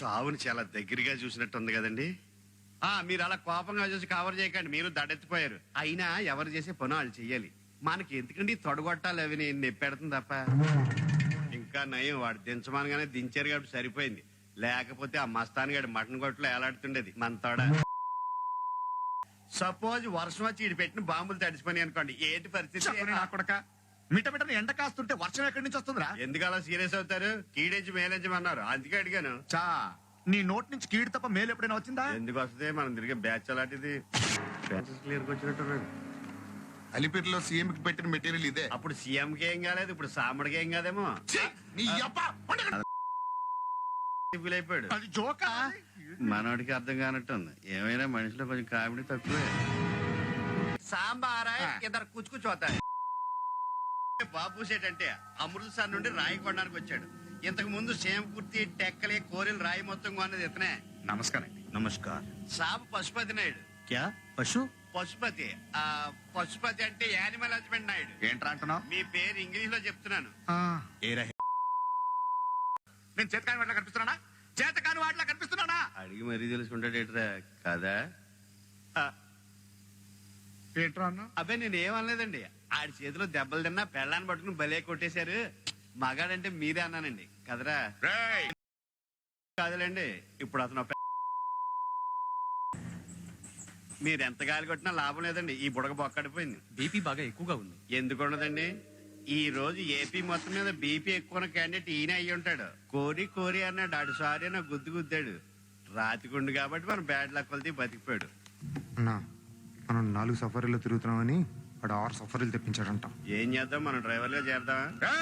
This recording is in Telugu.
చావుని చాలా దగ్గరగా చూసినట్టుంది కదండి. మీరు అలా కోపంగా చూసి కవర్ చేయకండి, మీరు దడెత్తిపోయారు. అయినా ఎవరు చేసే పని వాళ్ళు చెయ్యాలి. మనకి ఎందుకండి తొడగొట్టాలి, అవి నేను నెప్పెడుతుంది తప్ప. ఇంకా నయం, వాడు దించమనగానే దించారు కాబట్టి సరిపోయింది. లేకపోతే ఆ మస్తాన్ గడి మటన్ కొట్లో ఎలాడుతుండేది మన తోడ. సపోజ్ వర్షం వచ్చి ఇటు పెట్టిన బాంబులు తడిచిపోయి అనుకోండి, ఏంటి పరిస్థితి? మిట ఎండ కాస్తుంటే వర్షం ఎక్కడి నుంచి వస్తుందిరా? ఎందుకు అలా సీరియస్ అవుతారు? కీడెంచి మేలేంచమన్నారు, అందుకే అడిగాను. చా నీ నోట్ నుంచి కీడు తప్ప మేలు ఎప్పుడైనా వచ్చిందా? ఎందుకు వస్తుంది, మనం తిరిగే బ్యాచ్ అలాంటిది. క్లియర్ వచ్చినట్టున్నాడు. అలిపిరిలో సీఎం కి పెట్టిన మెటీరియల్ ఇదే. అప్పుడు సీఎం కి ఏం కాలేదు, ఇప్పుడు సాంబడికి ఏం కాదేమో. అయిపోయాడు. అది జోకా? మనోడికి అర్థం కానట్టుంది. ఏమైనా మనిషిలో కొంచెం కామెడీ తక్కువే. సాంబారా ఇద్దరు కూర్చుతాయి. బాబు సేట్ అంటే అమృత్సర్ నుండి రాయి కొనడానికి వచ్చాడు. ఇంతకు ముందు సేమ్ కుర్తి, టెక్కలి, కోరిలు, రాయి మొత్తం కొన్నది ఇతనే. నమస్కారం. నమస్కార్. సాబ్ పశుపతి నాయుడు. క్యా పశు? పశుపతి. పశుపతి అంటే యానిమల్ హస్బెండ్ నాయుడు. ఏంట్రా అంటున్నావు? మీ పేరు ఇంగ్లీష్ లో చెప్తున్నాను. నేను చేతకాని వాటిలా కనిపిస్తున్నానా? చేతకాని వాటిలా కనిపిస్తున్నానా? అడిగి మరీ తెలుసుకుంటాడేట్రా కదా. ఏంట్రా అన్న? అబ్బాయి నేను ఏమనలేదండి. ఆడి చేతిలో దెబ్బలు తిన్నా పెళ్ళాన్ని పట్టుకుని భలే కొట్టేశారు. మగాడంటే మీరే అన్నానండి కదరా. కాదులేండి, ఇప్పుడు అతను మీరు ఎంత గాలి కొట్టినా లాభం లేదండి. ఈ బుడగ బొక్కడిపోయింది. బీపీ బాగా ఎక్కువగా ఉంది. ఎందుకు ఉండదండి? ఈ రోజు ఏపీ మొత్తం మీద బీపీ ఎక్కువ క్యాండిడేట్ ఈయన అయ్యి ఉంటాడు. కోరి అన్నాడు, ఆడు సారీ నా గుద్దాడు. రాతికుండు కాబట్టి మనం బ్యాడ్ లక్ వల్ది బతికిపోయాడు. అన్నా, మనం 4 సఫరీలో తిరుగుతున్నామని వాడు 6 సఫరీలు తెప్పించాడంట. ఏం చేద్దాం, మనం డ్రైవర్గా చేద్దామా?